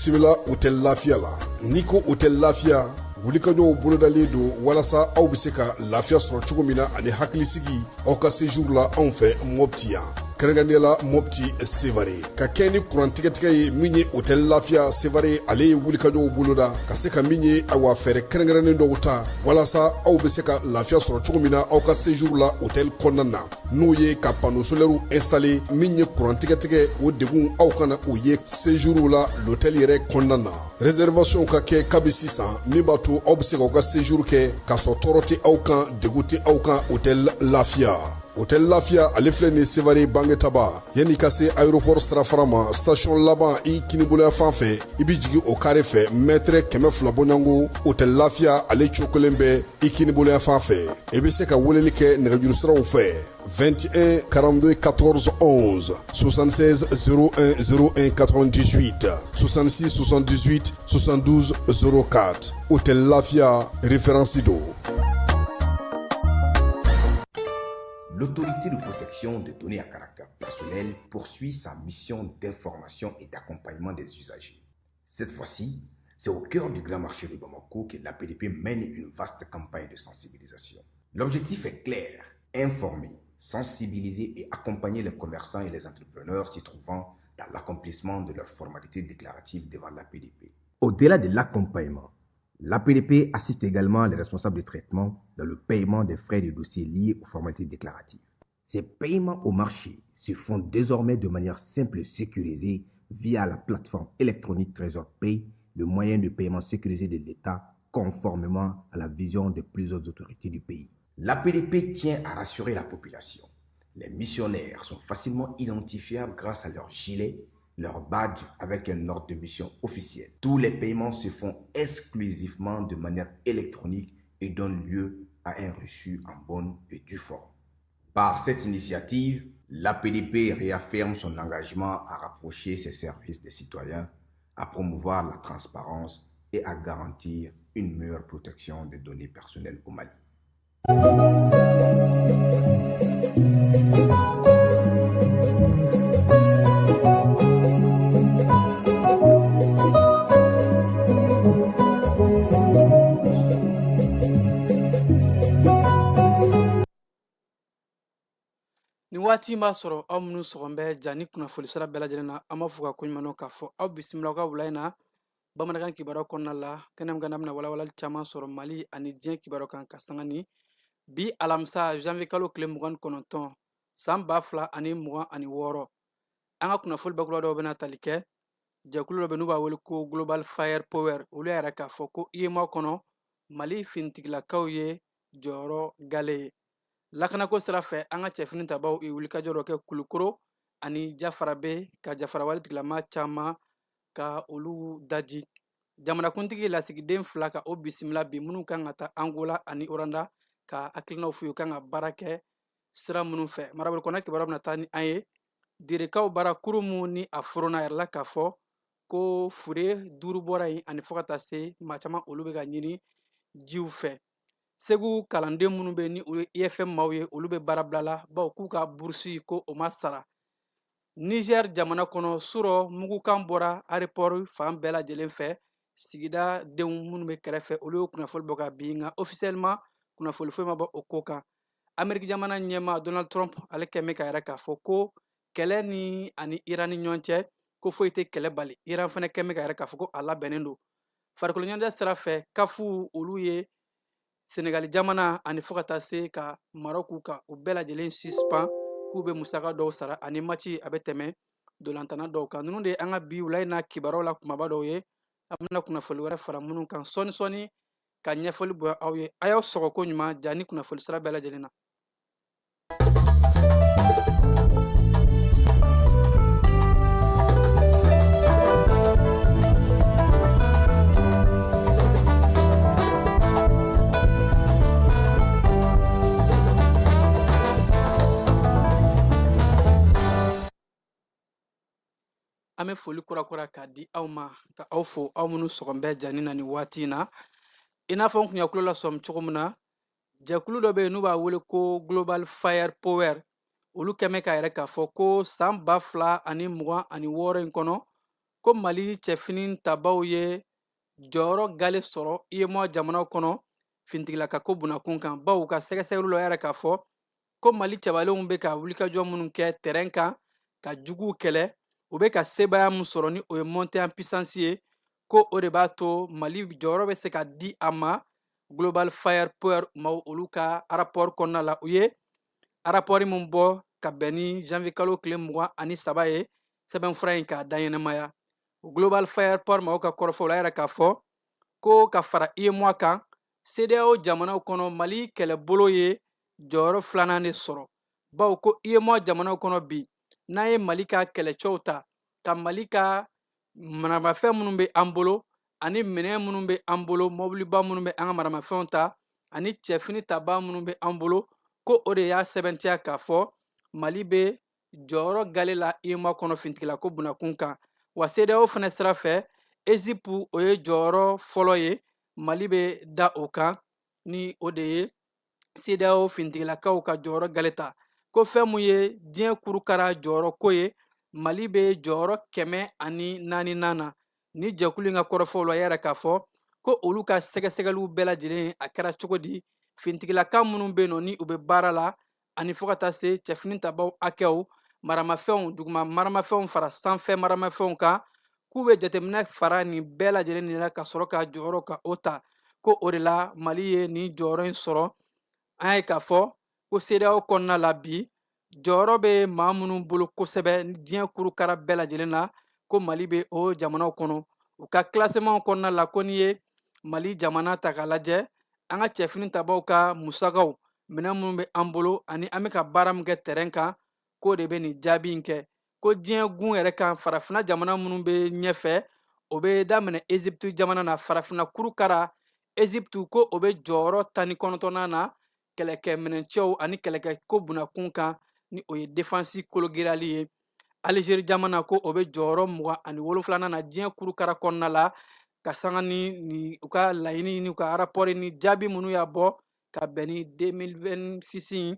bisimila hôtel Lafiya la. N'i ko hôtel Lafiya, wulikajɔw bolodalen don walasa aw bɛ se ka lafiya sɔrɔ cogo min na ani hakilisigi aw ka séjour la anw fɛ Mopti yan. Kɛrɛnkɛrɛnnenya Mopti Sevare ka kɛ ni kurantigɛtigɛ ye min ye hôtel Lafiya Sevare ale ye wulikajɔw boloda ka se ka min ye awa fɛɛrɛ kɛrɛnkɛrɛnnen dɔw ta walasa aw bɛ se ka lafiya sɔrɔ cogo min na aw ka séjour la hôtel kɔnɔna na n'o ye ka panneau solaire installer min ye kurantigɛtigɛ o degun aw kana o ye séjour la l'hôtel yɛrɛ kɔnɔna na. Réservation ka kɛ kabi sisan min b'a to aw bɛ se k'aw ka séjour kɛ k'a sɔrɔ tɔɔrɔ tɛ aw kan degun tɛ aw kan hôtel Lafiya. Hôtel Lafiya ale filɛ nin Sevare Bangetaba yanni ka se aéroport sirafara ma station laban i kiniboloya fan fɛ i bi jigin o carré fɛ mètre 200 bɔɲango hôtel Lafiya ale cokolen bɛ i kiniboloya fan fɛ i bɛ se ka weleli kɛ nɛgɛjuru siraw fɛ 21 42 14 11 76 01 01 98 66 78 72 04 hôtel Lafiya référence do. L'autorité de protection des données à caractère personnel poursuit sa mission d'information et d'accompagnement des usagers. Cette fois-ci, c'est au cœur du grand marché de Bamako que l'APDP mène une vaste campagne de sensibilisation. L'objectif est clair, informer, sensibiliser et accompagner les commerçants et les entrepreneurs s'y trouvant dans l'accomplissement de leurs formalités déclaratives devant l'APDP. Au-delà de l'accompagnement, l'APDP assiste également les responsables de traitement dans le paiement des frais de dossier liés aux formalités déclaratives. Ces paiements au marché se font désormais de manière simple et sécurisée via la plateforme électronique Trésor Pay, le moyen de paiement sécurisé de l'État conformément à la vision de plusieurs autorités du pays. L'APDP tient à rassurer la population. Les missionnaires sont facilement identifiables grâce à leur gilet, leur badge avec un ordre de mission officiel. Tous les paiements se font exclusivement de manière électronique et donnent lieu à un reçu en bonne et due forme. Par cette initiative, l'APDP réaffirme son engagement à rapprocher ses services des citoyens, à promouvoir la transparence et à garantir une meilleure protection des données personnelles au Mali. Ni waati b'a sɔrɔ aw minnu sɔgɔn bɛ ja ni kunnafoni sira bɛɛ lajɛlen na an b'a fɔ ka koɲumanw k'a fɔ aw bisimila aw ka wula in na bamanankan kibaruya kɔnɔna la kɛnɛ min kan bɛna walawalali caman sɔrɔ Mali ani diɲɛ kibaruya kan ka sanga ni bi alamisa janvier kalo tile 29 san 2026 an ka kunnafoni bakura dɔw bɛna tali kɛ jɛkulu dɔ bɛ n'u b'a wele ko Global Fire Power olu yɛrɛ k'a fɔ ko IEMOA kɔnɔ Mali finitigilakaw ye jɔyɔrɔ gale ye. Lakanako sira fɛ an ka cɛfini tabaw ye wulikajɔ dɔ kɛ Kulukoro ani Jafarabe ka Jafarawale tigilama caman ka olu daji. Jamanakuntigi lasigiden 2 ka o bisimila bi minnu kan ka taa Angola ani Oranda ka hakilinaw f'u ye kan ka baara kɛ sira minnu fɛ. Marabolo kɔnɔ kibaruya bɛna taa ni an ye dirikaw baara kuru mun ni a furuna yɛrɛ la k'a fɔ ko fure 5 bɔra yen ani fo ka taa se maa caman olu bɛ ka ɲini jiw fɛ. Segu kalanden minnu bɛ ni olu ye IFM maaw ye olu bɛ baara bila la bawo k'u ka burusi ko o ma sara. Niger jamana kɔnɔ surɔ mugukan bɔra aéroport fan bɛɛ lajɛlen fɛ sigida denw minnu bɛ kɛrɛfɛ olu ye kunnafoni bɔ ka bin nka officiellement kunnafoni foyi ma bɔ o ko kan. Amérique jamana ɲɛmaa Donald Trump ale kɛmɛ ka yɛrɛ k'a fɔ ko kɛlɛ ni ani Iran ni ɲɔgɔn cɛ ko foyi tɛ kɛlɛ bali. Iran fana kɛmɛ ka yɛrɛ k'a fɔ ko a labɛnnen don. Farikolo ɲɔgɔnjɛ sira fɛ kafu olu ye Senegal jamana ani fo ka taa se ka Maroc ka u bɛɛ lajɛlen suspend k'u bɛ musaka dɔw sara ani match a bɛ tɛmɛ dolantana dɔw kan. Ninnu de ye an ka bi wula in na kibaruyaw la kumaba dɔw ye. An bɛna kunnafoni wɛrɛ fara minnu kan sɔɔni ka ɲɛfɔli bonya aw ye. A y'aw sɔgɔ ko ɲuman ja ni kunnafoni sira bɛɛ lajɛlen na. An bɛ foli kurakura k'a di aw ma ka aw fo aw minnu sɔgɔn bɛ jani na ni waati in na i n'a fɔ n kun ya kulo la sɔmi cogo min na jɛkulu dɔ bɛ yen n'u b'a wele ko Global Fire Power olu kɛmɛ k'a yɛrɛ k'a fɔ ko san 2026 in kɔnɔ ko Mali cɛfini tabaw ye jɔyɔrɔ gale sɔrɔ IEMOA jamanaw kɔnɔ fintigilaka ko bunakun kan. Bawo ka sɛgɛsɛgɛliw la yɛrɛ k'a fɔ ko Mali cɛbalenw bɛ ka wulikajɔ minnu kɛ terrain kan ka juguw kɛlɛ, u bɛ ka sebaya min sɔrɔ ni o ye montée en puissance ye, ko o de b'a to Mali jɔyɔrɔ bɛ se ka di a ma Global Fire Power ma olu ka rapport kɔnɔna la. U ye rapport min bɔ ka bɛn ni janvier kalo tile 23 ye sɛbɛnfura in k'a da ɲɛnɛmaya. Global Fire Power ma ka kɔrɔfɔ la yɛrɛ k'a fɔ ko ka fara IEMOA kan, CEDEAO jamanaw kɔnɔ Mali kɛlɛbolo ye jɔyɔrɔ 2nan de sɔrɔ. Bawo ko IEMOA jamanaw kɔnɔ bi n'a ye Mali ka kɛlɛcɛw ta ka Mali ka maramafɛn minnu bɛ an bolo ani minɛn minnu bɛ an bolo, mobiliba minnu bɛ an ka maramafɛnw ta ani cɛfini taba minnu bɛ an bolo, ko o de y'a sɛbɛntiya k'a fɔ Mali bɛ jɔyɔrɔ gale la IEMOA kɔnɔ fintigila ko bunakun kan. Wa CEDEAO fana sira fɛ Egypte o ye jɔyɔrɔ fɔlɔ ye Mali bɛ da o kan ni o de ye CEDEAO fintigilakaw ka jɔyɔrɔ gale ta. Ko fɛn mun ye diɲɛ kurukara jɔyɔrɔ ko ye, Mali bɛ jɔyɔrɔ 104 na. Ni jɛkulu in ka kɔrɔfɔw la yɛrɛ k'a fɔ ko olu ka sɛgɛsɛgɛliw bɛɛ lajɛlen a kɛra cogo di, fintigilaka minnu bɛ yen nɔ ni u bɛ baara la ani fo ka taa se cɛfini tabaw hakɛw, maramafɛnw, duguma maramafɛnw fara sanfɛ maramafɛnw kan, k'u bɛ jateminɛ fara nin bɛɛ lajɛlen de la ka sɔrɔ ka jɔyɔrɔ ka o ta. Ko o de la Mali ye nin jɔyɔrɔ in sɔrɔ. An ye k'a fɔ ko CEDEAO kɔnɔna la bi jɔyɔrɔ bɛ maa minnu bolo kosɛbɛ diɲɛ kurukara bɛɛ lajɛlen na, ko Mali bɛ o jamanaw kɔnɔ. U ka classement kɔnɔna la ko n'i ye Mali jamana ta k'a lajɛ, an ka cɛfini tabaw ka musakaw, minɛn minnu bɛ an bolo ani an bɛ ka baara min kɛ terrain kan, k'o de bɛ nin jaabi in kɛ. Ko diɲɛ gun yɛrɛ kan farafinna jamana minnu bɛ ɲɛfɛ, o bɛ daminɛ Egypte jamana na. Farafinna kurukara Egypte ko o bɛ jɔyɔrɔ 19nan na kɛlɛkɛminɛncɛw ani kɛlɛkɛ ko bunakun kan ni o ye défense kologirali ye. Algérie jamana ko o bɛ jɔyɔrɔ 27nan na diɲɛ kurukara kɔnɔna la ka sanga ni u ka laɲini ni u ka rapport ni jaabi minnu y'a bɔ ka bɛn ni 2026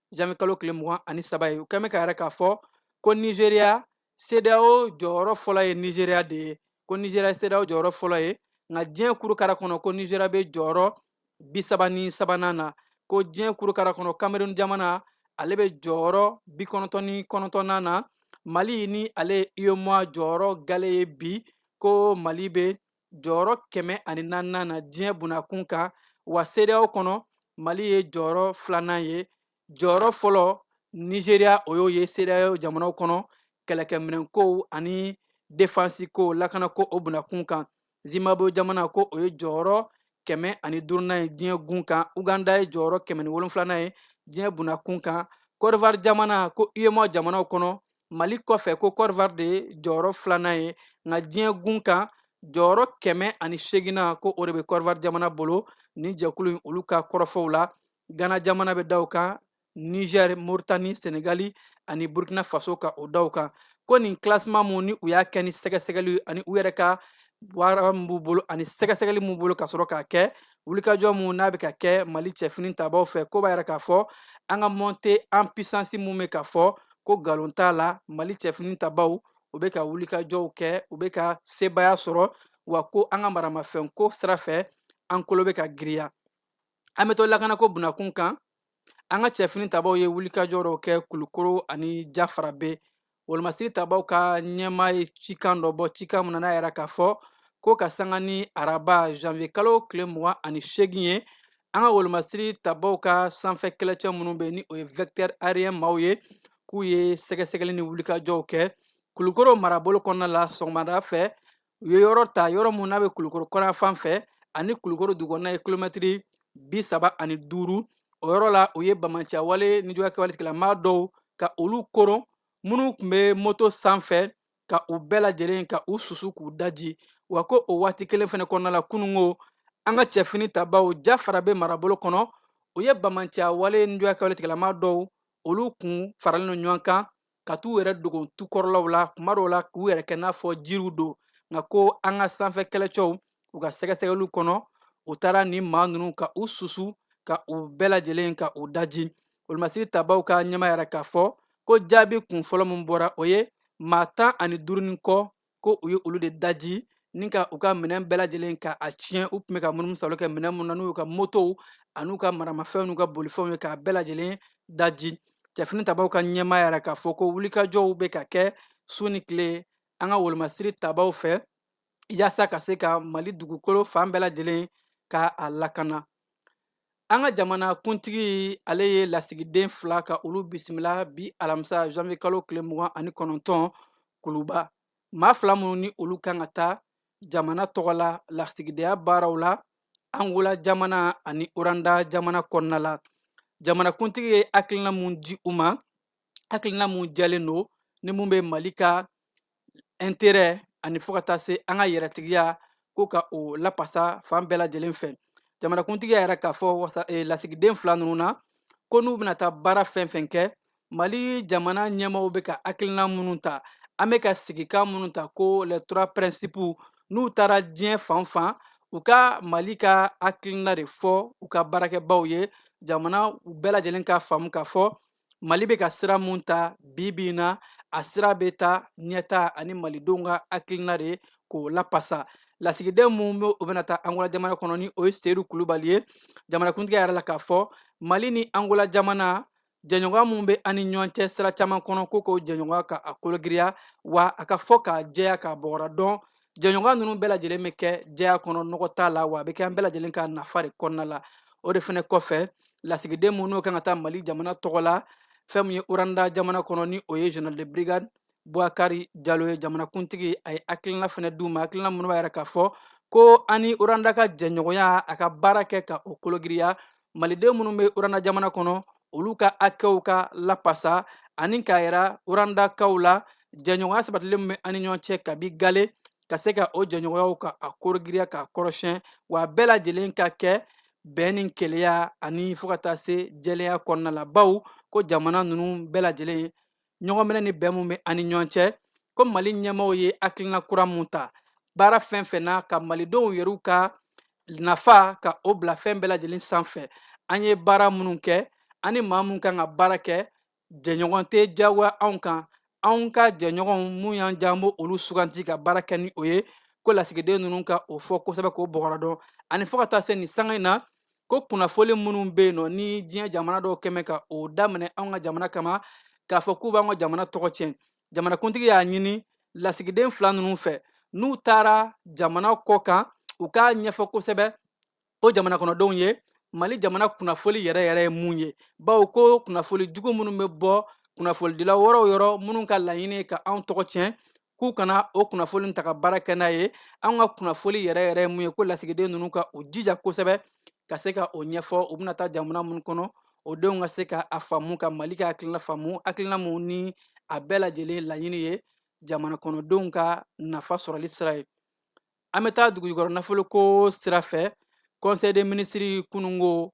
janvier kalo tile 23 ye. U kɛn bɛ ka yɛrɛ k'a fɔ ko Nigeria CEDEAO jɔyɔrɔ fɔlɔ ye Nigeria de ye, ko Nigeria CEDEAO jɔyɔrɔ fɔlɔ ye, nka diɲɛ kurukara kɔnɔ ko Nigeria bɛ jɔyɔrɔ 33nan na. Ko diɲɛ kurukara kɔnɔ Cameroun jamana ale bɛ jɔyɔrɔ 99nan na. Mali ni ale ye IEMOA jɔyɔrɔ gale ye bi, ko Mali bɛ jɔyɔrɔ 104nan na diɲɛ bunakun kan. Wa CEDEAO kɔnɔ Mali ye jɔyɔrɔ 2nan ye. Jɔyɔrɔ fɔlɔ Nigeria o y'o ye CEDEAO jamanaw kɔnɔ kɛlɛkɛminɛnkow ani défense ko lakana ko o bunakun kan. Zimbabwe jamana ko o ye jɔyɔrɔ 105nan ye diɲɛ gun kan. Uganda ye jɔyɔrɔ 107nan ye diɲɛ bunakun kan. Côte d'Ivoire jamana ko IEMOA jamanaw kɔnɔ Mali kɔfɛ ko Côte d'Ivoire de ye jɔyɔrɔ 2nan ye, nka diɲɛ gun kan jɔyɔrɔ 108nan ko o de bɛ Côte d'Ivoire jamana bolo. Ni jɛkulu in olu ka kɔrɔfɔw la, Ghana jamana bɛ da o kan, Niger, Mauritanie, Senegali ani Burkina Faso ka o da o kan. Ko nin classement mun ni u y'a kɛ ni sɛgɛsɛgɛli ani u yɛrɛ ka baara min b'u bolo ani sɛgɛsɛgɛli min b'u bolo ka sɔrɔ k'a kɛ, wulikajɔ mun n'a bɛ ka kɛ Mali cɛfini tabaw fɛ, ko b'a yɛrɛ k'a fɔ an ka montée en puissance mun bɛ ka fɔ ko nkalon t'a la. Mali cɛfini tabaw u bɛ ka wulikajɔw kɛ, u bɛ ka sebaya sɔrɔ, wa ko an ka maramafɛn ko sira fɛ an kolo bɛ ka giriya. An bɛ to lakana ko bunakun kan, an ka cɛfini tabaw ye wulikajɔ dɔw kɛ Kulukoro ani Jafarabe. Wolomasiri tabaw ka ɲɛmaa ye cikan dɔ bɔ, cikan mun na n'a yɛrɛ k'a fɔ ko ka sanga ni araba janvier kalo tile 28 ye, an ka wolomasiri tabaw ka sanfɛ kɛlɛcɛ minnu bɛ ni o ye vecteur aérien maaw ye, k'u ye sɛgɛsɛgɛli ni wulikajɔw kɛ Kulukoro marabolo kɔnɔna la. Sɔgɔmada fɛ u ye yɔrɔ ta, yɔrɔ mun n'a bɛ Kulukoro kɔrɔnyanfan fɛ ani Kulukoro dugukɔnɔna ye kilomɛtiri 35. O yɔrɔ la u ye bamanciya wale ni juguya kɛwale tigilama dɔw ka olu koron minnu tun bɛ moto sanfɛ, ka u bɛɛ lajɛlen ka u susu k'u daji. Wa ko o waati kelen fana kɔnɔna la kunungo an ka cɛfini tabaw Jafarabe marabolo kɔnɔ u ye bamanciya wale ni juguya kɛwale tigilama dɔw olu kun faralen don ɲɔgɔn kan ka t'u yɛrɛ dogo tukɔrɔlaw la, kuma dɔw la k'u yɛrɛ kɛ n'a fɔ jiriw don. Nka ko an ka sanfɛ kɛlɛcɛw u ka sɛgɛsɛgɛliw kɔnɔ u taara nin maa ninnu ka u susu ka u bɛɛ lajɛlen ka u daji. Wolomasiri tabaw ka ɲɛmaa yɛrɛ k'a fɔ ko jaabi kun fɔlɔ min bɔra o ye maa 15 kɔ ko u ye olu de daji ni ka u ka minɛn bɛɛ lajɛlen ka a tiɲɛ u tun bɛ ka munumunu salo kɛ minɛn mun na n'u y'u ka motow an'u ka maramafɛnw n'u ka bolifɛnw ye k'a bɛɛ lajɛlen daji cɛfini tabaw ka ɲɛmaa yɛrɛ k'a fɔ ko wulikajɔw bɛ ka kɛ su ni tile an ka wolomasiri tabaw fɛ yaasa ka se ka Mali dugukolo fan bɛɛ lajɛlen ka a lakana. An ka jamana kuntigi ale ye lasigiden 2 ka olu bisimila bi alamisa janvier kalo tile 29 kuluba. Maa 2 minnu ni olu kan ka taa jamana tɔgɔ la lasigidenya baaraw la Angola jamana ani Oranda jamana kɔnɔna la. Jamana kuntigi ye hakilina mun di u ma, hakilina mun jɛlen don ni mun bɛ Mali ka intérêt ani fo ka taa se an ka yɛrɛtigiya ko ka o lapasa fan bɛɛ lajɛlen fɛ. Jamana kuntigi yɛrɛ k'a fɔ lasigiden 2 ninnu na ko n'u bɛna taa baara fɛn fɛn kɛ Mali jamana ɲɛmaaw bɛ ka hakilina minnu ta an bɛ ka sigikan minnu ta ko les 3 principes n'u taara diɲɛ fan fan u ka Mali ka hakilina de fɔ u ka baarakɛbaw ye jamana bɛɛ lajɛlen ka faamu k'a fɔ Mali bɛ ka sira mun ta bi bi in na a sira bɛ taa ɲɛta ani malidenw ka hakilina de k'o lapasa. Lasigiden mun bɛ u bɛna taa Angola jamana kɔnɔ ni o ye Seydou Kulubali ye jamanakuntigi yɛrɛ la k'a fɔ Mali ni Angola jamana jɛɲɔgɔnya mun bɛ an ni ɲɔgɔn cɛ sira caman kɔnɔ ko k'o jɛɲɔgɔnya ka a kologiriya wa a ka fɔ k'a jɛya k'a bɔgɔra dɔn jɛɲɔgɔnya ninnu bɛɛ lajɛlen bɛ kɛ jɛya kɔnɔ nɔgɔ t'a la wa a bɛ kɛ an bɛɛ lajɛlen ka nafa de kɔnɔna la. O de fana kɔfɛ lasigiden mun n'o kan ka taa Mali jamana tɔgɔ la fɛn min ye Oranda jamana kɔnɔ ni o ye général de brigade Bouakari Diallo ye jamanakuntigi a ye hakilina fana d'u ma hakilina minnu b'a yɛrɛ k'a fɔ ko ani Oranda ka jɛɲɔgɔnya a ka baara kɛ ka o kologiriya maliden minnu bɛ Oranda jamana kɔnɔ olu ka hakɛw ka lapasa ani k'a yira Orandakaw la jɛɲɔgɔnya sabatilen min bɛ an ni ɲɔgɔn cɛ kabi Gale ka se ka o jɛɲɔgɔnyaw ka a kologiriya k'a kɔrɔsiyɛn wa a bɛɛ lajɛlen ka kɛ bɛn ni keleya ani fo ka taa se jɛlenya kɔnɔna la baw ko jamana ninnu bɛɛ lajɛlen ɲɔgɔn minɛ ni bɛn mun bɛ an ni ɲɔgɔn cɛ ko Mali ɲɛmaaw ye hakilina kura mun ta baara fɛn fɛn na ka malidenw yɛrɛw ka nafa ka o bila fɛn bɛɛ lajɛlen sanfɛ an ye baara minnu kɛ an ni maa mun kan ka baara kɛ jɛɲɔgɔn tɛ diyagoya anw kan anw ka jɛɲɔgɔnw mun y'an diya an b'o olu suganti ka baara kɛ ni o ye ko lasigiden ninnu ka o fɔ kosɛbɛ k'o bɔgɔra dɔn ani fo ka taa se nin sanga in na ko kunnafoni minnu bɛ yen nɔ ni diɲɛ jamana dɔw kɛmɛ ka o daminɛ anw ka jamana kama k'a fɔ k'u b'an ka jamana tɔgɔ tiɲɛ jamanakuntigi y'a ɲini lasigiden 2 ninnu fɛ n'u taara jamana kɔ kan u k'a ɲɛfɔ kosɛbɛ o jamana kɔnɔdenw ye Mali jamana kunnafoni yɛrɛ yɛrɛ ye mun ye bawo ko kunnafoni jugu minnu bɛ bɔ kunnafonidila yɔrɔ o yɔrɔ minnu ka laɲini ye ka anw tɔgɔ tiɲɛ k'u kana o kunnafoni ta ka baara kɛ n'a ye anw ka kunnafoni yɛrɛ yɛrɛ ye mun ye ko lasigiden ninnu ka o jija kosɛbɛ ka se ka o ɲɛfɔ u bɛna taa jamana minnu kɔnɔ o denw ka se ka a faamu ka Mali ka hakilina faamu hakilina mun ni a bɛɛ lajɛlen laɲini ye jamana kɔnɔdenw ka nafa sɔrɔli sira ye. An bɛ taa dugujukɔrɔ nafoloko sira fɛ conseil des ministres kunungo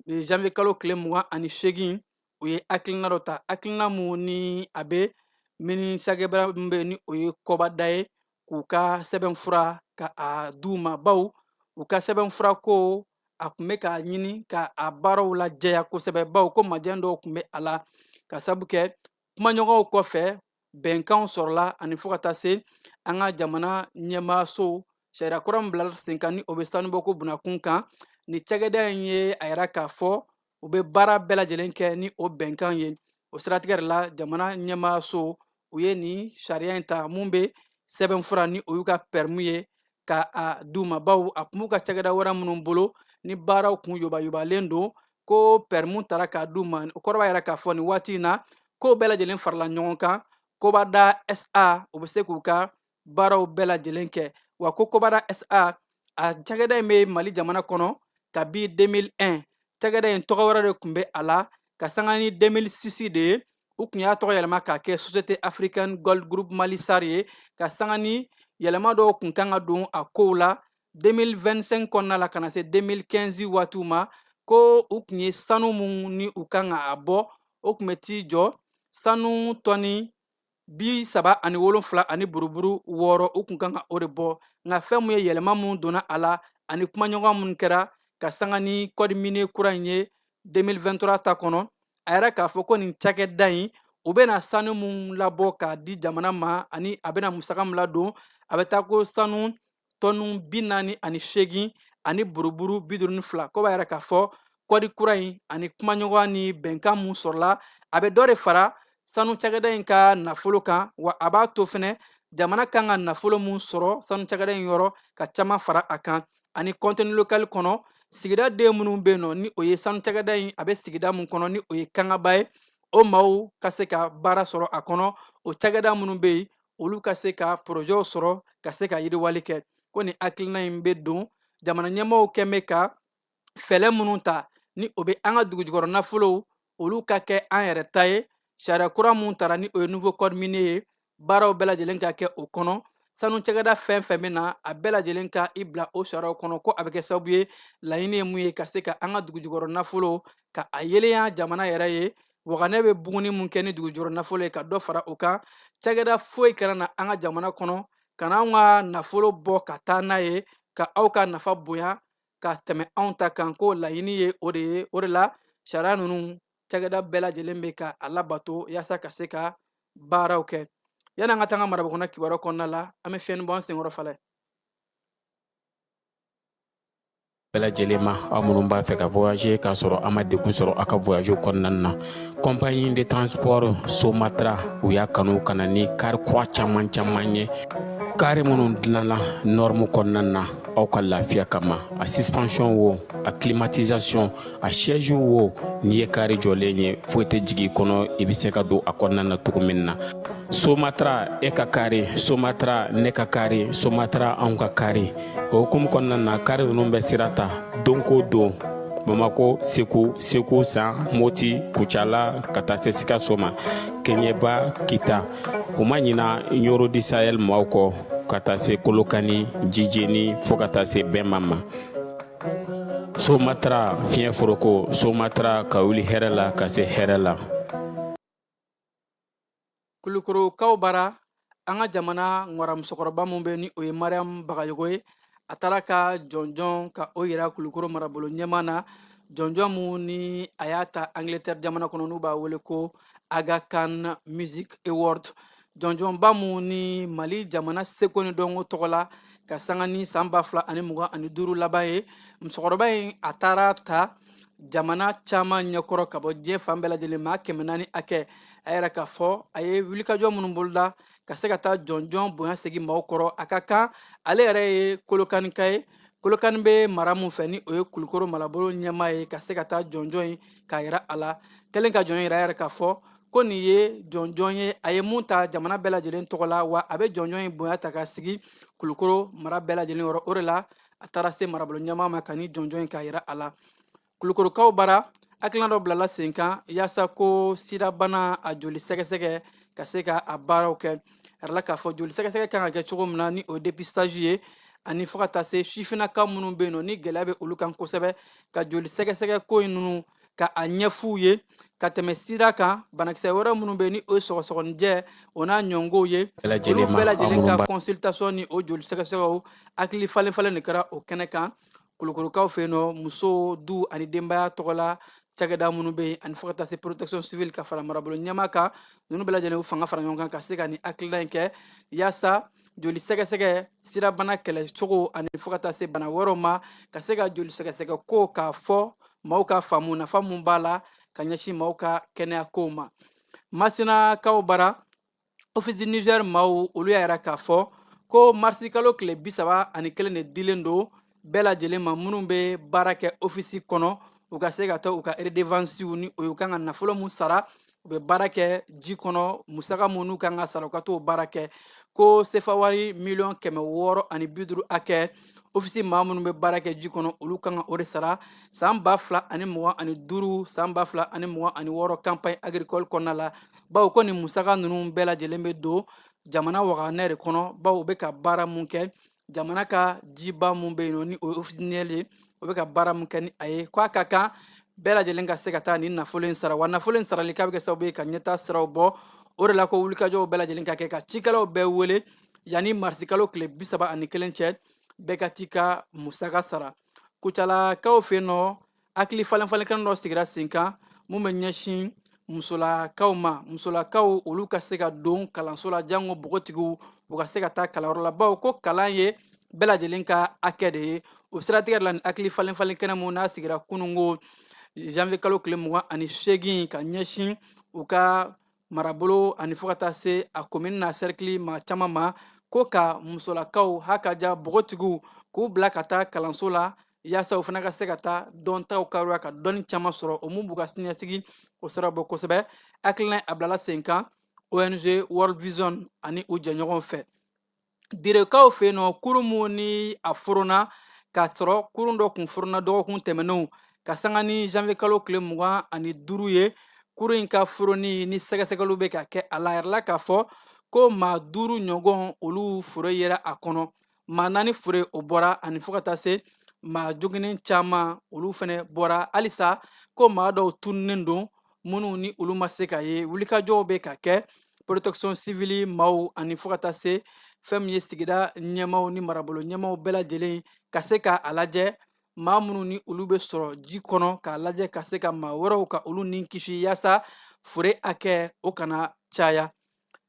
janvier kalo tile 28 u ye hakilina dɔ ta hakilina mun ni a bɛ minisakɛbara min bɛ ni o ye kɔbada ye k'u ka sɛbɛnfura ka a d'u ma baw u ka sɛbɛnfura ko a tun bɛ k'a ɲini ka a baaraw lajɛya kosɛbɛ bawo ko majɛ dɔw tun bɛ a la ka sabu kɛ kumaɲɔgɔnw kɔfɛ bɛnkanw sɔrɔla ani fo ka taa se an ka jamana ɲɛmaayasow sariya kura min bilala sen kan ni o bɛ sanubɔko bunakun kan ni cakɛda in ye a yira k'a fɔ u bɛ baara bɛɛ lajɛlen kɛ ni o bɛnkan ye o siratigɛ de la jamana ɲɛmaayaso u ye nin sariya in ta mun bɛ sɛbɛnfura ni o y'u ka pɛrɛmu ye ka a d'u ma bawo a tun b'u ka cakɛda wɛrɛ minnu bolo ni baaraw kun yobayobalen don ko pɛrɛmu tara k'a d'u ma o kɔrɔ b'a yira k'a fɔ nin waati in na ko bɛɛ lajɛlen farala ɲɔgɔn kan Kobada SA u bɛ se k'u ka baaraw bɛɛ lajɛlen kɛ wa ko Kobada SA a cakɛda in bɛ Mali jamana kɔnɔ kabi 2001 cakɛda in tɔgɔ wɛrɛ de tun bɛ a la ka sanga ni 2006 de ye u tun y'a tɔgɔ yɛlɛma k'a kɛ Société Africaine Gold Group Mali SAR ye ka sanga ni yɛlɛma dɔw tun kan ka don a kow la 2025 kɔnɔna la ka na se 2015 waatiw ma ko u tun ye sanu mun ni u kan ka a bɔ o tun bɛ t'i jɔ sanu tɔni 37 ani buruburu 6 u tun kan ka o de bɔ nka fɛn mun ye yɛlɛma mun donna a la ani kumaɲɔgɔn mun kɛra ka sanga ni code minier kura in ye 2023 ta kɔnɔ a yɛrɛ k'a fɔ ko nin cakɛda in u bena sanu mun labɔ k'a di jamana ma ani a bena musaka min ladon a bɛ taa ko sanu tɔnu 48 ani buruburu 52 ko b'a yɛrɛ k'a fɔ kɔdi kura in ani kumaɲɔgɔn ni bɛnkan mun sɔrɔla a bɛ dɔ de fara sanu cakɛda in ka nafolo kan wa a b'a to fɛnɛ jamana kan ka nafolo mun sɔrɔ sanu cakɛda in yɔrɔ ka caman fara a kan ani kɔnteni lokali kɔnɔ sigida den minnu bɛ yen nɔ ni o ye sanu cakɛda in a bɛ sigida mun kɔnɔ ni o ye kangaba ye o maaw ka se ka baara sɔrɔ a kɔnɔ o cakɛda minnu bɛ yen olu ka se ka porojɛw sɔrɔ ka se ka yiriwali kɛ ko nin hakilina in bɛ don jamana ɲɛmɔgɔw kɛn bɛ ka fɛlɛ minnu ta ni o bɛ an ka dugujukɔrɔ nafolow olu ka kɛ an yɛrɛ ta ye sariya kura mun tara ni o ye nouveau code minier ye baaraw bɛɛ lajɛlen ka kɛ o kɔnɔ sanu cakɛda fɛn fɛn bɛ na a bɛɛ lajɛlen ka i bila o sariyaw kɔnɔ ko a bɛ kɛ sababu ye laɲini ye mun ye ka se ka an ka dugujukɔrɔ nafolo ka a yelenya jamana yɛrɛ ye waganɛ bɛ buguni mun kɛ ni dugujukɔrɔ nafolo ye ka dɔ fara o kan cakɛda foyi kana na an ka jamana kɔnɔ ka na anw ka nafolo bɔ ka taa n'a ye ka aw ka nafa bonya ka tɛmɛ anw ta kan ko laɲini ye o de ye o de la sariya ninnu cakɛda bɛɛ lajɛlen bɛ ka a labato yaasa ka se ka baaraw kɛ yani an ka taa an ka marabakɔnɔ kibaruya kɔnɔna la an bɛ fiɲɛni bɔ an senkɔrɔ falen bɛɛ lajɛlen ma aw minnu b'a fɛ ka voyager k'a sɔrɔ a ma degun sɔrɔ a ka voyage kɔnɔna na compagnie de transport Somatra u y'a kanu ka na ni kari kura caman ye kari minnu dilanna norme kɔnɔna na aw ka lafiya kama a suspension wo a climatisation a siège wo n'i ye kari jɔlen ye foyi tɛ jigin kɔnɔ i bɛ se ka don a kɔnɔna na cogo min na Somatra e ka kari Somatra ne ka kari Somatra anw ka kari o hukumu kɔnɔna na kari ninnu bɛ sira ta don ko don Bamako Segu San Moti Kucala ka taa se Sikaso ma Keɲeba Kita u ma ɲina Yoro di Sahel maaw kɔ ka taa se Kolokani Jijeni fo ka taa se Bɛnma ma Somatra fiɲɛ foroko Somatra ka wuli hɛrɛ la ka se hɛrɛ la kulukorokaw bara an ka jamana ŋwara musokɔrɔba mun bɛ ni o ye mariam bagayogo ye a taara ka jɔnjɔn ka o yira kulukoro marabolo ɲɛma na jɔnjɔn mun ni a y'a ta Angleterre jamana kɔnɔ n'u b'a wele ko Aga Khan Music Award jɔnjɔnba mun ni Mali jamana seko ni dɔnko tɔgɔ la ka sanga ni san 2025 laban ye musokɔrɔba in a taara ta jamana caman ɲɛkɔrɔ ka bɔ diɲɛ fan bɛɛ lajɛlen ma 400 hakɛ a yɛrɛ k'a fɔ a ye wulikajɔ minnu boloda ka se ka taa jɔnjɔn bonya segi maaw kɔrɔ a ka kan ale yɛrɛ ye kolokannika ye kolokani bɛ mara mun fɛ ni o ye kulukoro marabolo ɲɛma ye ka se ka taa jɔnjɔn in k'a yira a la kɛlen ka jɔn yira a yɛrɛ k'a fɔ ko nin ye jɔnjɔn ye a ye mun ta jamana bɛɛ lajɛlen tɔgɔ la wa a bɛ jɔnjɔn in bonya ta ka sigi kulukoro mara bɛɛ lajɛlen yɔrɔ o de la a taara se marabolo ɲɛma ma ka ni jɔnjɔn in k'a yira a la kulukorokaw bara hakilina dɔ bilala sen kan yaasa ko sidabana a joli sɛgɛsɛgɛ ka se ka a baaraw kɛ a yɛrɛla k'a fɔ joli sɛgɛsɛgɛ kan ka kɛ cogo min na ni o ye dépistage ye ani fo ka taa se sifinnaka minnu bɛ yen nɔ ni gɛlɛya bɛ olu kan kosɛbɛ ka joli sɛgɛsɛgɛ ko in ninnu ka a ɲɛf'u ye ka tɛmɛ sira kan banakisɛ wɛrɛ minnu bɛ yen ni o ye sɔgɔsɔgɔnijɛ o n'a ɲɔngow ye olu bɛɛ lajɛlen ka consultation ni o joli sɛgɛsɛgɛw hakili falen falen de kɛra o kɛnɛ kan kulukorokaw fɛ yen nɔ muso du ani denbaya tɔgɔ la cakɛda minnu bɛ yen ani fo ka taa se protection civile ka fara marabolo ɲɛma kan ninnu bɛɛ lajɛlen fanga fara ɲɔgɔn kan ka se ka nin hakilina in kɛ yaasa joli sɛgɛsɛgɛ sirabana kɛlɛcogo ani fo ka taa se bana wɛrɛw ma ka se ka joli sɛgɛsɛgɛ ko k'a fɔ maaw ka faamu nafa mun b'a la ka ɲɛsin maaw ka kɛnɛya kow ma Masinakaw bara office du Niger maaw olu y'a yira k'a fɔ ko marisi kalo tile 31 de dilen don bɛɛ lajɛlen ma minnu bɛ baara kɛ ofisi kɔnɔ u ka se ka taa u ka redevance ni o y'u kan ka nafolo mun sara u bɛ baara kɛ ji kɔnɔ musaka mun n'u kan ka sara u ka t'o baara kɛ ko sefa wari $650 hakɛ ofisi maa minnu bɛ baara kɛ ji kɔnɔ olu kan ka o de sara san 2025 san 2026 campagne agricole kɔnɔna la bawo ko nin musaka ninnu bɛɛ lajɛlen bɛ don jamana waganɛ de kɔnɔ bawo u bɛ ka baara mun kɛ jamana ka jiba mun bɛ yen nɔ ni o ye officinel ye o bɛ ka baara mun kɛ ni a ye ko a ka kan bɛɛ lajɛlen ka se ka taa nin nafolo in sara wa nafolo in sarali k'a bɛ kɛ sababu ye ka ɲɛtaa siraw bɔ o de la ko wulikajɔw bɛɛ lajɛlen ka kɛ ka cikɛlaw bɛɛ wele yanni marisi kalo tile 31 cɛ bɛɛ ka t'i ka musaka sara kucalakaw fɛ yen nɔ hakili falen-falenkɛnɛ dɔ sigira sen kan mun bɛ ɲɛsin musolakaw ma musolakaw olu ka se ka don kalanso la jango bogotigiw u ka se ka taa kalanyɔrɔ la bawo ko kalan ye bɛɛ lajɛlen ka hakɛ de ye o siratigɛ la ni hakili falen falen kɛnɛ mun n'a sigira kunungo janvier kalo tile 28 ka ɲɛsin u ka marabolo ani fo ka taa se a komini na cercle maa caman ma ko ka musolakaw hakaja bogotigiw k'u bila ka taa kalanso la yaasa u fana ka se ka taa dɔntaw ka ka dɔnni caman sɔrɔ o mun b'u ka siniɲɛsigi o sira bɔ kosɛbɛ hakilina a bilala sen kan ONG World Vision ani u jɛɲɔgɔn fɛ direkaw fɛ yen nɔ kurun mun ni a furuna k'a sɔrɔ kurun dɔ kun furuna dɔgɔkun tɛmɛnenw ka sanga ni janvier kalo tile 25 ye kurun in ka furuni ni sɛgɛsɛgɛliw bɛ ka kɛ a la yɛrɛ la k'a fɔ ko maa 5 ɲɔgɔn olu fure yera a kɔnɔ maa 4 fure o bɔra ani fo ka taa se maa joginen caman olu fɛnɛ bɔra halisa ko maa dɔw tununnen don minnu ni olu ma se ka ye wulikajɔw bɛ ka kɛ protection civile maaw ani fo ka taa se fɛn min ye sigida ɲɛmaw ni marabolo ɲɛmaw bɛɛ lajɛlen ka se ka a lajɛ maa minnu ni olu bɛ sɔrɔ ji kɔnɔ k'a lajɛ ka se ka maa wɛrɛw ka olu ni kisi yaasa fure hakɛ o kana caya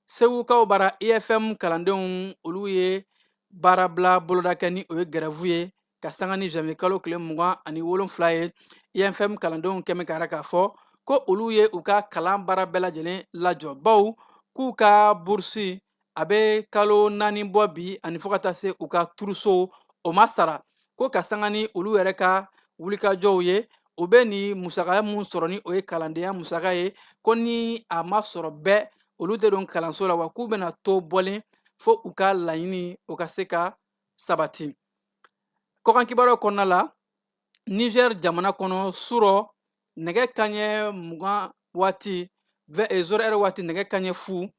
segukaw bara EFM kalandenw olu ye baara bila boloda kɛ ni o ye grève ye ka sanga ni janvier kalo tile 27 ye EFM kalandenw kɛmɛ ka yira k'a fɔ ko olu ye u ka kalan baara bɛɛ lajɛlen lajɔ baw k'u ka bourse a bɛ kalo 4 bɔ bi ani fo ka taa se u ka turuso o ma sara ko ka sanga ni olu yɛrɛ ka wulikajɔw ye o bɛ ni musaka mun sɔrɔ ni o ye kalandenya musaka ye ko ni a ma sɔrɔ bɛɛ olu tɛ don kalanso la wa k'u bɛna to bɔlen fo u ka laɲini o ka se ka sabati kɔkan kibaruyaw kɔnɔna la Niger jamana kɔnɔ surɔ nɛgɛ kanɲɛ 20 waati 0h waati nɛgɛ kanɲɛ 10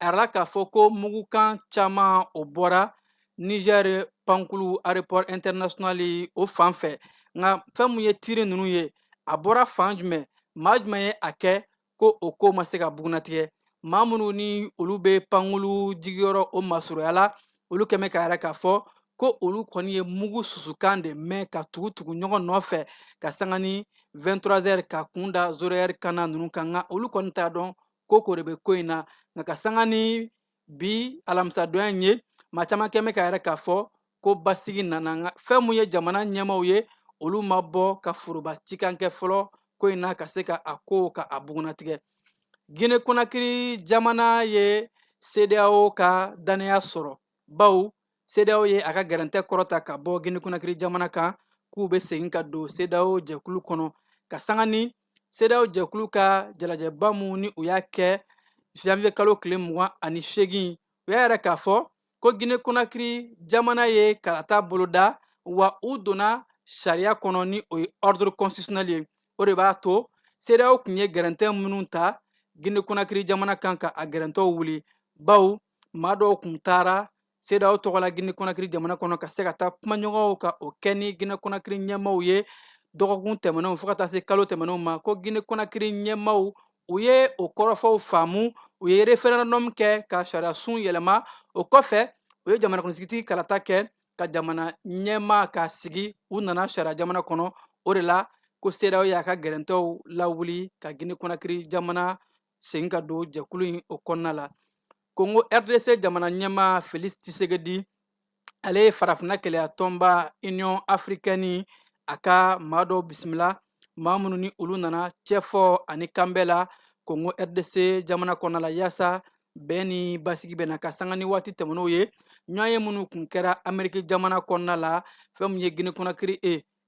a yɛrɛ la k'a fɔ ko mugukan caman o bɔra Niger Pankulu aéroport international o fan fɛ nka fɛn mun ye tiri ninnu ye a bɔra fan jumɛn maa jumɛn ye a kɛ ko o ko ma se ka bugunatigɛ maa minnu ni olu bɛ Pankulu jigiyɔrɔ o masurunya la olu kɛmɛ ka yɛrɛ k'a fɔ ko olu kɔni ye mugu susukan de mɛn ka tugu ɲɔgɔn nɔfɛ ka sanga ni 23h ka kun da 0h kana ninnu kan nka olu kɔni t'a dɔn ko de bɛ ko in na nka ka sanga ni bi alamisadonya in ye maa caman kɛmɛ ka yɛrɛ k'a fɔ ko basigi nana nka fɛn mun ye jamana ɲɛmaw ye olu ma bɔ ka foroba cikan kɛ fɔlɔ ko in na ka se ka a ko ka a bugunatigɛ Guinée Conakry jamana ye CEDEAO ka danaya sɔrɔ baw CEDEAO ye a ka gɛrɛntɛ kɔrɔta ka bɔ Guinée Conakry jamana kan k'u bɛ segin ka don CEDEAO jɛkulu kɔnɔ ka sanga ni CEDEAO jɛkulu ka jalajɛba mun ni u y'a kɛ janvier kalo tile 28 u y'a yɛrɛ k'a fɔ ko Guinée Conakry jamana ye kalata boloda wa u donna sariya kɔnɔ ni o ye ordre constitutionnel ye o de b'a to CEDEAO kun ye gɛrɛntɛ minnu ta Guinée Conakry jamana kan ka a gɛrɛntɛw wuli baw maa dɔw kun taara CEDEAO tɔgɔ la Guinée Conakry jamana kɔnɔ ka se ka taa kumaɲɔgɔnw ka o kɛ ni Guinée Conakry ɲɛmaw ye dɔgɔkun tɛmɛnenw fo ka taa se kalo tɛmɛnenw ma ko Guinée Conakry ɲɛmaw u ye o kɔrɔfɔw faamu u ye référendum kɛ ka sariya sun yɛlɛma o kɔfɛ u ye jamanakuntigi kalata kɛ ka jamana ɲɛma ka sigi u nana sariya jamana kɔnɔ o de la ko CEDEAO y'a ka gɛrɛntɛw lawuli ka Guinée Conakry jamana segin ka don jɛkulu in o kɔnɔna la Congo RDC jamana ɲɛma Félix Tshisekedi ale ye farafinna kɛlɛya tɔnba Union africaine a ka maa dɔw bisimila maa minnu ni olu nana cɛfɔ ani kanbɛ la Congo RDC jamana kɔnɔna la yaasa bɛn ni basigi bɛ na ka sanga ni waati tɛmɛnenw ye ɲɔgɔn ye minnu kun kɛra Amérique jamana kɔnɔna la fɛn min ye Guinée Conakry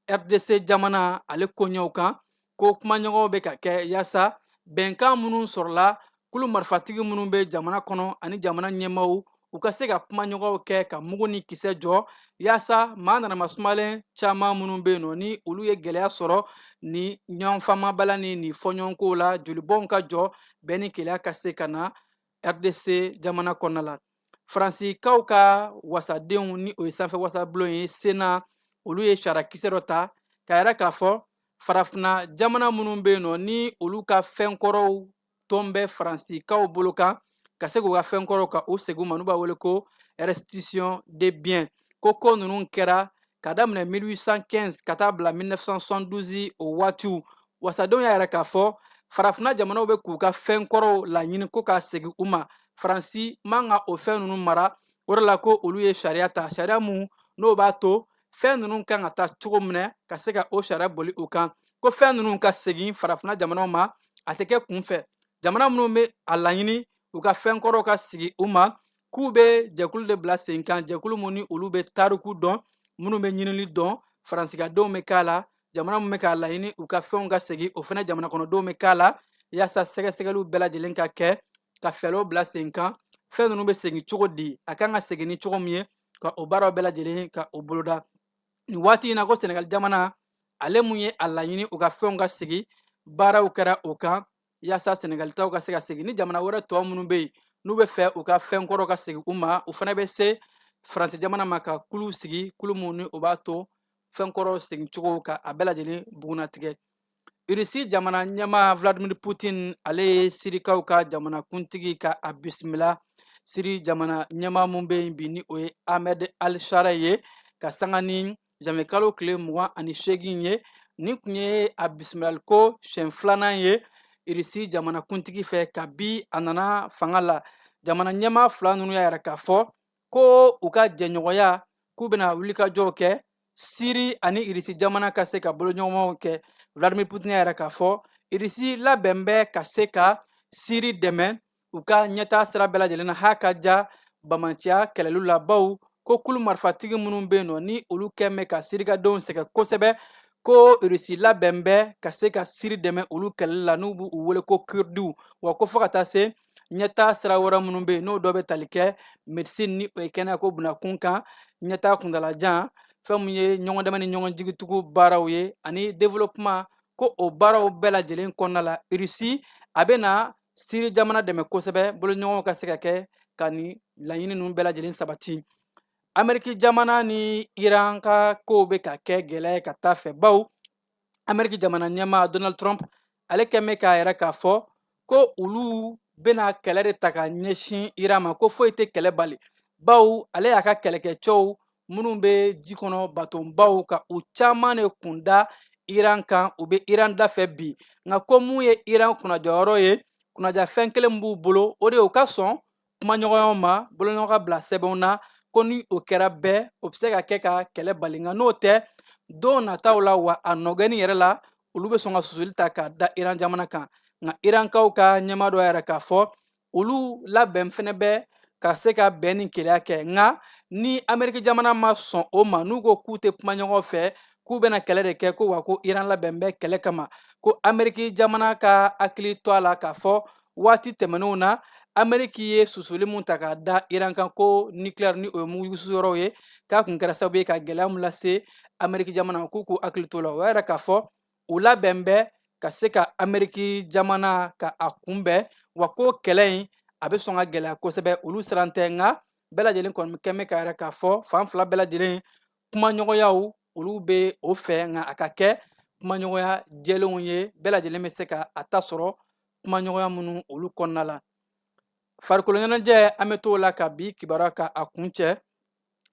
RDC jamana ale koɲɛw kan ko kumaɲɔgɔnw bɛ ka kɛ yaasa bɛnkan minnu sɔrɔla kulu marifatigi minnu bɛ jamana kɔnɔ ani jamana ɲɛmaw u ka se ka kumaɲɔgɔnw kɛ ka mugu ni kisɛ jɔ yaasa maa nanamasumalen caman minnu bɛ yen nɔ ni olu ye gɛlɛya sɔrɔ ni ɲɔgɔn faamabala ni fɔɲɔgɔnkow la jolibɔnw ka jɔ bɛn ni keleya ka se ka na RDC jamana kɔnɔna la Faransikaw ka wasadenw ni o ye sanfɛ wasabulon ye Sénat olu ye sariya kisɛ dɔ ta ka yɛrɛ k'a fɔ farafinna jamana minnu bɛ yen nɔ ni olu ka fɛn kɔrɔw tɔn bɛ Faransikaw bolo kan ka se k'u ka fɛn kɔrɔw ka o segin u ma n'u b'a wele ko restitution des biens ko ninnu kɛra ka daminɛ 1815 ka taa bila 1972 o waatiw wasadenw y'a yɛrɛ k'a fɔ farafina jamanaw be k'u ka fɛn kɔrɔw laɲini ko ka segi u ma Faransi man ka o fɛn ninnu mara o de la ko olu ye sariya ta sariya mun n'o b'a to fɛn ninnu kan ka taa cogo minɛ ka se ka o sariya boli u kan ko fɛn ninnu ka segin farafina jamanaw ma a tɛ kɛ kunfɛ jamana minnu bɛ a laɲini u ka fɛn kɔrɔw ka sigi u ma k'u bɛ jɛkulu de bila sen kan jɛkulu mun ni olu bɛ tariku dɔn minnu bɛ ɲinili dɔn faransikandenw bɛ k'a la jamana mun bɛ k'a laɲini u ka fɛnw ka segin o fana jamana kɔnɔdenw bɛ k'a la yaasa sɛgɛsɛgɛliw bɛɛ lajɛlen ka kɛ ka fɛɛrɛw bila sen kan fɛn ninnu bɛ segin cogo di a kan ka segin ni cogo min ye ka o baaraw bɛɛ lajɛlen ka o boloda nin waati in na ko Senegal jamana ale mun ye a laɲini u ka fɛnw ka segin baaraw kɛra o kan yaasa Senegalitaw ka se ka segin ni jamana wɛrɛ tɔ minnu bɛ yen n'u bɛ fɛ u ka fɛn kɔrɔ ka segin u ma u fana bɛ se Faransi jamana ma ka kulu sigi kulu mun ni o b'a to fɛn kɔrɔ segin cogo ka a bɛɛ lajɛlen bugunatigɛ Irisi jamana ɲɛmaa Vladimir Putin ale ye sirikaw ka jamana kuntigi ka a bisimila siri jamana ɲɛmaa mun bɛ yen bi ni o ye Ahmed Al-Shara ye ka sanga ni janvier kalo tile 28 ye ni kun ye a bisimilaliko siɲɛ 2nan ye Irisi jamana kuntigi fɛ kabi a nana fanga la jamana ɲɛmaa 2 ninnu y'a yira k'a fɔ ko u ka jɛɲɔgɔnya k'u bɛna wulikajɔw kɛ Siri ani Irisi jamana ka se ka boloɲɔgɔnmaw kɛ Vladimir Putin y'a yira k'a fɔ Irisi labɛn bɛ ka se ka Siri dɛmɛ u ka ɲɛtaa sira bɛɛ lajɛlen na h'a ka ja bamaciya kɛlɛliw la baw ko kulu marifatigi minnu bɛ yen nɔ ni olu kɛn bɛ ka sirikadenw sɛgɛn kosɛbɛ ko Irisi labɛn bɛ ka se ka Siri dɛmɛ olu kɛlɛli la n'u b'u wele ko Kurdiw wa ko fɔ ka taa se ɲɛtaa sira wɛrɛ minnu bɛ yen n'o dɔ bɛ tali kɛ médecine ni o ye kɛnɛya ko bunakun kan ɲɛtaa kuntalajan fɛn mun ye ɲɔgɔn dɛmɛ ni ɲɔgɔn jigitugu baaraw ye ani développement ko o baaraw bɛɛ lajɛlen kɔnɔna la Irisi a bɛna Siri jamana dɛmɛ kosɛbɛ boloɲɔgɔnw ka se ka kɛ ka nin laɲini ninnu bɛɛ lajɛlen sabati Amérique jamana ni Iran ka kow bɛ ka kɛ gɛlɛya ye ka taa fɛ baw Amérique jamana ɲɛmaa Donald Trump ale kɛn bɛ k'a yɛrɛ k'a fɔ ko olu bɛna kɛlɛ de ta ka ɲɛsin Iran ma ko foyi tɛ kɛlɛ bali baw ale y'a ka kɛlɛkɛcɛw minnu bɛ ji kɔnɔ batonbaw ka u caman de kun da Iran kan u bɛ Iran dafɛ bi nka ko mun ye Iran kunnajɔyɔrɔ ye kunnajafɛn kelen b'u bolo o de ye u ka sɔn kumaɲɔgɔnyaw ma boloɲɔgɔn ka bila sɛbɛnw na ko ni o kɛra bɛɛ o bɛ se ka kɛ ka kɛlɛ bali nka n'o tɛ don nataw la wa a nɔgɔnni yɛrɛ la olu bɛ sɔn ka susuli ta k'a da Iran jamana kan nka Irankaw ka ɲɛmaa dɔ yɛrɛ k'a fɔ olu labɛn fɛnɛ bɛ ka se ka bɛn ni keleya kɛ nka ni Amérique jamana ma sɔn o ma n'u ko k'u tɛ kuma ɲɔgɔn fɛ k'u bɛna kɛlɛ de kɛ ko wa ko Iran labɛn bɛ kɛlɛ kama ko Amérique jamana ka hakili to a la k'a fɔ waati tɛmɛnenw na Amérique ye susuli mun ta k'a da Iran kan ko nucléaire ni o ye muguyusu yɔrɔw ye k'a kun kɛra sababu ye ka gɛlɛya mun lase Amérique jamana k'u k'u hakili to o la o y'a yira k'a fɔ u labɛn bɛ ka se ka Amérique jamana ka a kunbɛn wa ko kɛlɛ in a bɛ sɔn ka gɛlɛya kosɛbɛ olu siran tɛ nka bɛɛ lajɛlen kɔni kɛn bɛ k'a yira k'a fɔ fan fila bɛɛ lajɛlen kumaɲɔgɔnyaw olu bɛ o fɛ nka a ka kɛ kumaɲɔgɔnya jɛlenw ye bɛɛ lajɛlen bɛ se ka a ta sɔrɔ kumaɲɔgɔnya minnu olu kɔnɔna la farikolo ɲɛnajɛ an bɛ t'o la ka bi kibaruya ka a kun cɛ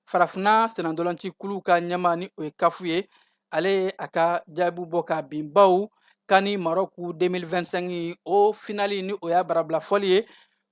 farafina senandolanci kulu ka ɲɛmaa ni o ye kafu ye ale ye a ka jaabiw bɔ ka bin baw kani Maroc 2025 o finali ni o y'a barabila fɔli ye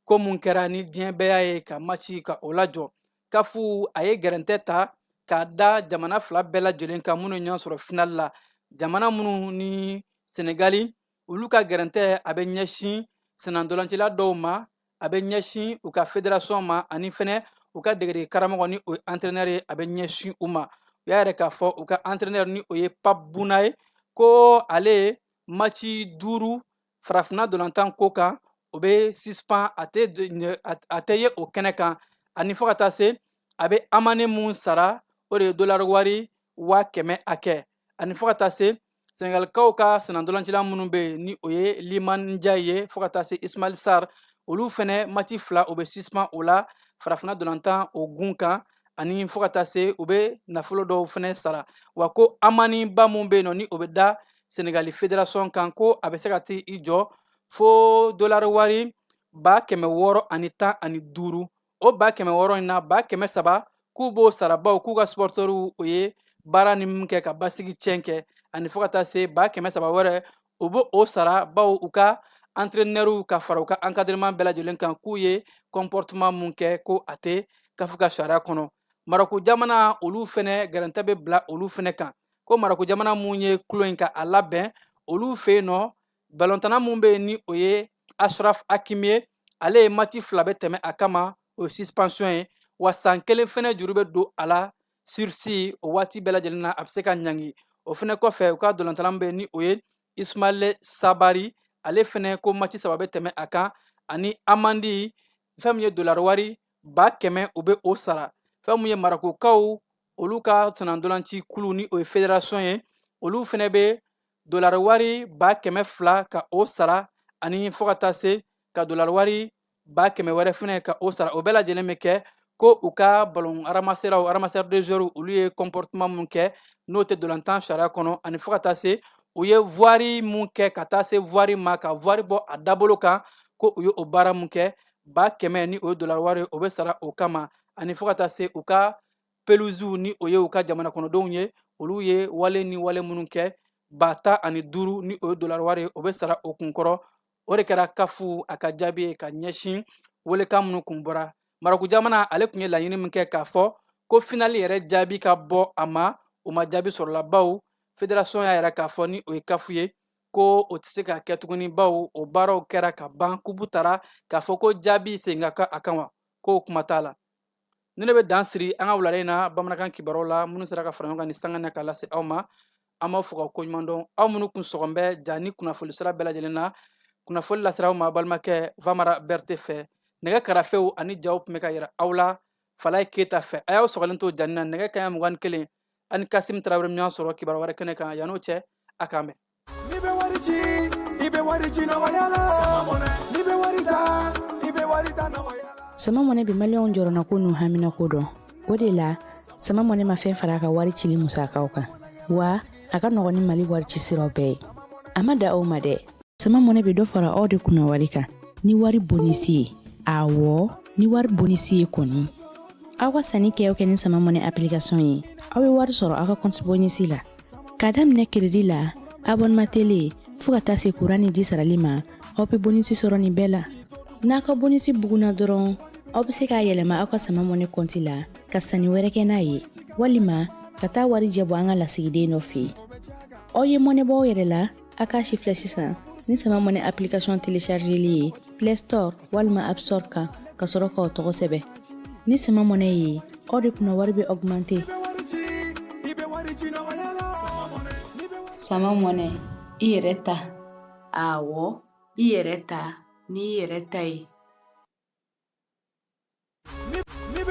ko mun kɛra ni diɲɛ bɛɛ y'a ye ka maci ka o lajɔ kafu a ye gɛrɛntɛ ta k'a da jamana fila bɛɛ lajɛlen kan minnu ɲɔgɔn sɔrɔ finali la jamana minnu ni Senegali olu ka gɛrɛntɛ a bɛ ɲɛsin senandolancila dɔw ma a bɛ ɲɛsin u ka fédération ma ani fɛnɛ u ka degere karamɔgɔ ni o ye entraîneur ye a bɛ ɲɛsin u ma u y'a yɛrɛ k'a fɔ u ka entraîneur ni o ye Pape Bouna ye ko ale maci 5 farafina dolantan ko kan o bɛ suspend a tɛ ye o kɛnɛ kan ani fɔ ka taa se a bɛ amande mun sara o de ye dollar wari 100,000 hakɛ ani fɔ ka taa se Senegalikaw ka senandolancila minnu bɛ yen ni o ye Liman Ndiaye ye fɔ ka taa se Ismail Sarr olu fɛnɛ maci 2 o bɛ suspend o la farafina dolantan o gun kan ani fɔ ka taa se u bɛ nafolo dɔw fɛnɛ sara wa ko amaniba mun bɛ yen nɔ ni o bɛ da Senegali fédération kan ko a bɛ se ka t'i jɔ fo dollar wari 615 o 600 in na 300 k'u b'o sara baw k'u ka supporters o ye baara ni min kɛ ka basigi tiɲɛ kɛ ani fɔ ka taa se 300 wɛrɛ u b'o o sara bawo u ka entraîneur ka fara u ka encadrement bɛɛ lajɛlen kan k'u ye comportement mun kɛ ko a tɛ kafu ka sariya kɔnɔ. Marako jamana olu fɛnɛ gɛrɛntɛ bɛ bila olu fɛnɛ kan ko Marako jamana mun ye kulo in ka a labɛn olu fɛ yen nɔ balɔntana mun bɛ yen ni o ye Ashraf Hakimi ye ale ye match 2 bɛ tɛmɛ a kama o ye suspension ye wa san 1 fɛnɛ juru bɛ don a la sursis o waati bɛɛ lajɛlen na a bɛ se ka ɲangi. O fɛnɛ kɔfɛ u ka dɔlantana min bɛ yen ni o ye Ismail Sabari ale fɛnɛ ko match 3 bɛ tɛmɛ a kan ani amandi fɛn min ye dollar wari 100,000 u bɛ o sara. Fɛn mun ye Marakokaw olu ka sanandolanci kulu ni o ye fédération ye olu fɛnɛ bɛ dollar wari 200,000 ka o sara ani fo ka taa se ka dollar wari 100,000 wɛrɛ fɛnɛ ka o sara. O bɛɛ lajɛlen bɛ kɛ ko u ka ballon ramasseur de joueurs olu ye comportement mun kɛ n'o tɛ dolantan sariya kɔnɔ ani fo ka taa se u ye voiri mun kɛ ka taa se voiri ma ka voiri bɔ a dabolo kan ko u ye o baara mun kɛ 100,000 ni o ye dollar wari o bɛ sara o kama ani fo ka taa se u ka pelouses ni o ye u ka jamana kɔnɔdenw ye olu ye wale ni wale minnu kɛ 15,000 ni o ye dollar wari o bɛ sara o kun kɔrɔ. O de kɛra kafu a ka jaabi ye ka ɲɛsin welekan minnu kun bɔra. Marako jamana ale tun ye laɲini min kɛ k'a fɔ ko finali yɛrɛ jaabi ka bɔ a ma o ma jaabi sɔrɔla bawo fédération y'a yɛrɛ k'a fɔ ni o ye kafu ye ko o tɛ se ka kɛ tuguni bawo o baaraw kɛra ka ban kubu tara k'a fɔ ko jaabi segin ka kan a kan wa ko o kuma t'a la. Ni ne bɛ dan siri an ka wulada in na bamanankan kibaruw la minnu sera ka fara ɲɔgɔn kan ni sanga na k'a lase aw ma an b'aw fo k'aw koɲuman dɔn aw minnu kun sɔgɔn bɛ ja ni kunnafoni sira bɛɛ lajɛlen na kunnafoni lasira aw ma balimakɛ Famara Berete fɛ nɛgɛ karafew ani jaw tun bɛ ka yira aw la Falaye Keyita fɛ a y'aw sɔgɔlen to jani na nɛgɛ kaɲɛ 21 ani Kasim Tarawele min y'an sɔrɔ kibaru wɛrɛ kɛnɛ kan yan'o cɛ a k'an bɛn. Ni bɛ wari ci i bɛ wari ci nɔgɔya la ni bɛ wari ta i bɛ wari ta nɔgɔya la. Sama mɔnɛ bi maliyɛnw jɔrɔna ko n'u hamina ko dɔn o de la sama mɔnɛ ma fɛn fara a ka wari cili musakaw kan wa a ka nɔgɔn ni Mali wari ci siraw bɛɛ ye a ma da aw ma dɛ sama mɔnɛ bi dɔ fara aw de kunna wari kan ni wari bonisi ye awɔ ni wari bonisi ye kɔni aw ka sanni kɛ ni sama mɔnɛ application ye aw bɛ wari sɔrɔ aw ka compte bonisi la k'a daminɛ crédit la abonnement télé fo ka taa se courant ni ji sarali ma aw bɛ bonisi sɔrɔ nin bɛɛ la n'a ka bonisi buguna dɔrɔn aw bɛ se k'a yɛlɛma aw ka sama mɔnɛ compte la ka sanni wɛrɛ kɛ n'a ye walima ka taa wari jɛ bɔ an ka lasigiden dɔ fɛ yen aw ye mɔnɛ bɔ aw yɛrɛ la a k'a si filɛ sisan ni sama mɔnɛ application téléchargeli ye Play Store walima App Store kan ka sɔrɔ k'aw tɔgɔ sɛbɛn ni sama mɔnɛ ye aw de kunna wari bɛ augmenter sama mɔnɛ i yɛrɛ ta awɔ i yɛrɛ ta ni i yɛrɛ ta ye